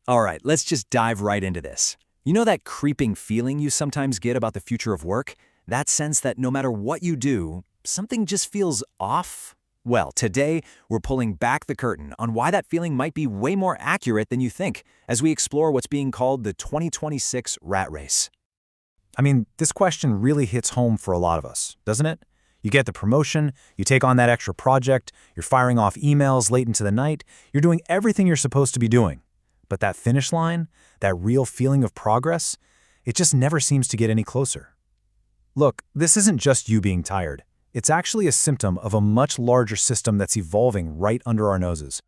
All right, let's just dive right into this. You know that creeping feeling you sometimes get about the future of work? That sense that no matter what you do, something just feels off? Well, today, we're pulling back the curtain on why that feeling might be way more accurate than you think as we explore what's being called the 2026 rat race. I mean, this question really hits home for a lot of us, doesn't it? You get the promotion, you take on that extra project, you're firing off emails late into the night, you're doing everything you're supposed to be doing. But that finish line, that real feeling of progress, it just never seems to get any closer. Look, this isn't just you being tired. It's actually a symptom of a much larger system that's evolving right under our noses.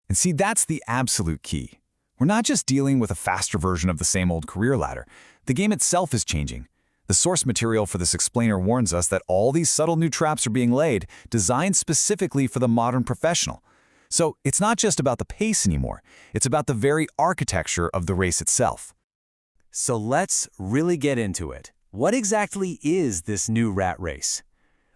And see, that's the absolute key. We're not just dealing with a faster version of the same old career ladder. The game itself is changing. The source material for this explainer warns us that all these subtle new traps are being laid, designed specifically for the modern professional. So it's not just about the pace anymore. It's about the very architecture of the race itself. So let's really get into it. What exactly is this new rat race?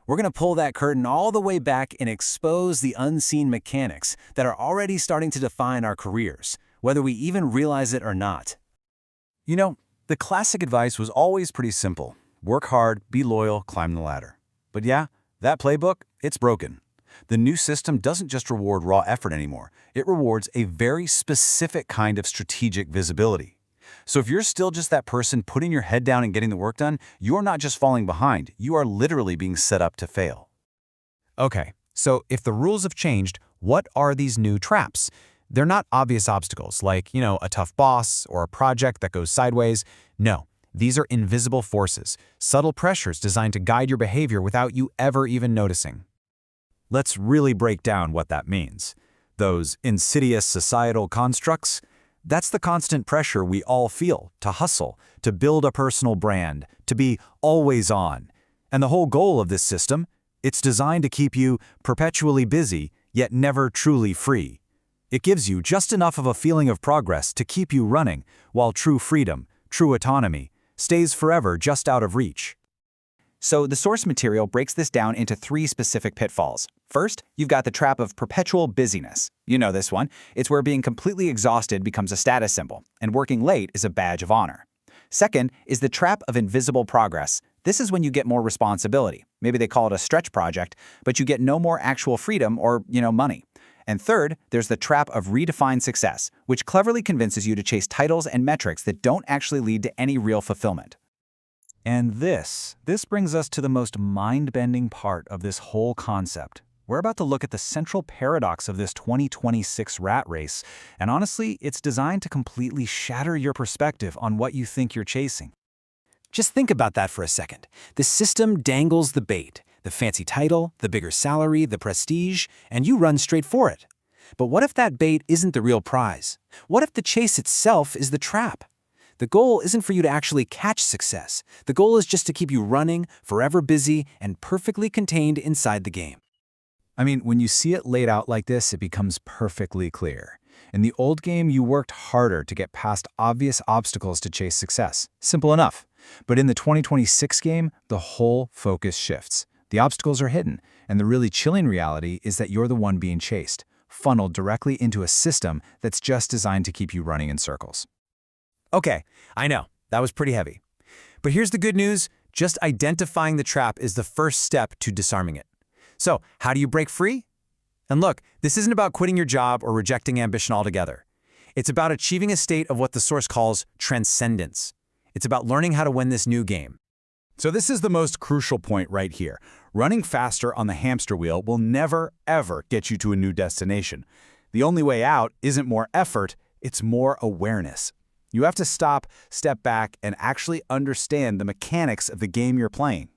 We're going to pull that curtain all the way back and expose the unseen mechanics that are already starting to define our careers, whether we even realize it or not. You know, the classic advice was always pretty simple. Work hard, be loyal, climb the ladder. But yeah, that playbook, it's broken. The new system doesn't just reward raw effort anymore. It rewards a very specific kind of strategic visibility. So if you're still just that person putting your head down and getting the work done, you're not just falling behind. You are literally being set up to fail. Okay, so if the rules have changed, what are these new traps? They're not obvious obstacles like, a tough boss or a project that goes sideways. No, these are invisible forces, subtle pressures designed to guide your behavior without you ever even noticing. Let's really break down what that means. Those insidious societal constructs, that's the constant pressure we all feel to hustle, to build a personal brand, to be always on. And the whole goal of this system, it's designed to keep you perpetually busy, yet never truly free. It gives you just enough of a feeling of progress to keep you running, while true freedom, true autonomy, stays forever just out of reach. So the source material breaks this down into 3 specific pitfalls. First, you've got the trap of perpetual busyness. You know this one. It's where being completely exhausted becomes a status symbol, and working late is a badge of honor. Second is the trap of invisible progress. This is when you get more responsibility. Maybe they call it a stretch project, but you get no more actual freedom or, money. And third, there's the trap of redefined success, which cleverly convinces you to chase titles and metrics that don't actually lead to any real fulfillment. And this brings us to the most mind-bending part of this whole concept. We're about to look at the central paradox of this 2026 rat race, and honestly, it's designed to completely shatter your perspective on what you think you're chasing. Just think about that for a second. The system dangles the bait, the fancy title, the bigger salary, the prestige, and you run straight for it. But what if that bait isn't the real prize? What if the chase itself is the trap? The goal isn't for you to actually catch success. The goal is just to keep you running, forever busy, and perfectly contained inside the game. I mean, when you see it laid out like this, it becomes perfectly clear. In the old game, you worked harder to get past obvious obstacles to chase success. Simple enough. But in the 2026 game, the whole focus shifts. The obstacles are hidden, and the really chilling reality is that you're the one being chased, funneled directly into a system that's just designed to keep you running in circles. Okay, I know, that was pretty heavy. But here's the good news, just identifying the trap is the first step to disarming it. So, how do you break free? And look, this isn't about quitting your job or rejecting ambition altogether. It's about achieving a state of what the source calls transcendence. It's about learning how to win this new game. So this is the most crucial point right here. Running faster on the hamster wheel will never, ever get you to a new destination. The only way out isn't more effort, it's more awareness. You have to stop, step back, and actually understand the mechanics of the game you're playing.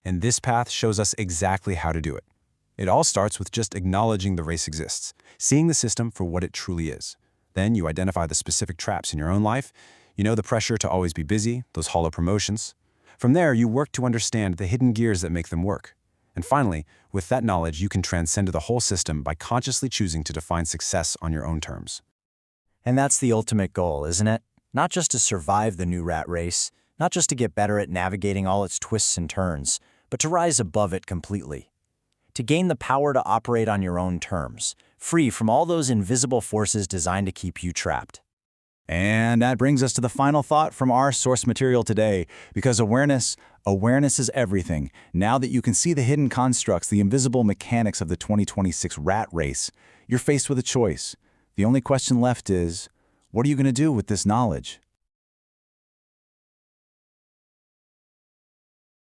And this path shows us exactly how to do it. It all starts with just acknowledging the race exists, seeing the system for what it truly is. Then you identify the specific traps in your own life. You know the pressure to always be busy, those hollow promotions. From there, you work to understand the hidden gears that make them work. And finally, with that knowledge, you can transcend the whole system by consciously choosing to define success on your own terms. And that's the ultimate goal, isn't it? Not just to survive the new rat race, not just to get better at navigating all its twists and turns, but to rise above it completely. To gain the power to operate on your own terms, free from all those invisible forces designed to keep you trapped. And that brings us to the final thought from our source material today, because awareness is everything. Now that you can see the hidden constructs, the invisible mechanics of the 2026 rat race, you're faced with a choice. The only question left is, what are you going to do with this knowledge?